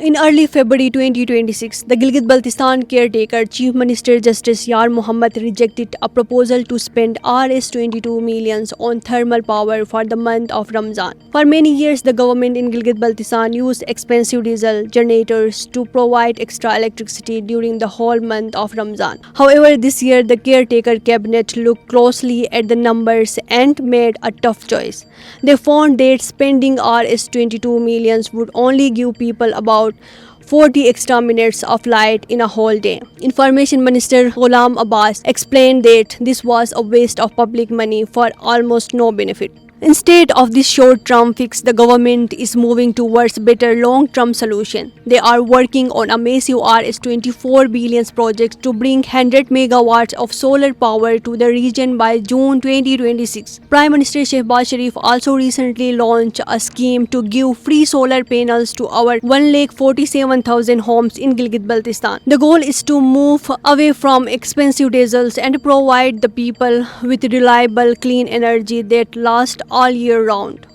In early February 2026, the Gilgit-Baltistan caretaker Chief Minister Justice Yar Mohammed rejected a proposal to spend Rs 22 millions on thermal power for the month of Ramazan. For many years, the government in Gilgit-Baltistan used expensive diesel generators to provide extra electricity during the whole month of Ramazan. However, this year the caretaker cabinet looked closely at the numbers and made a tough choice. They found that spending Rs 22 millions would only give people about 40 extra minutes of light in a whole day. Information Minister Ghulam Abbas explained that this was a waste of public money for almost no benefit. Instead of this short-term fix, the government is moving towards better long-term solution. They are working on a massive Rs 24 billion project to bring 100 megawatts of solar power to the region by June 2026. Prime Minister Shehbaz Sharif also recently launched a scheme to give free solar panels to our 1,47,000 homes in Gilgit-Baltistan. The goal is to move away from expensive diesels and provide the people with reliable, clean energy that lasts all year round.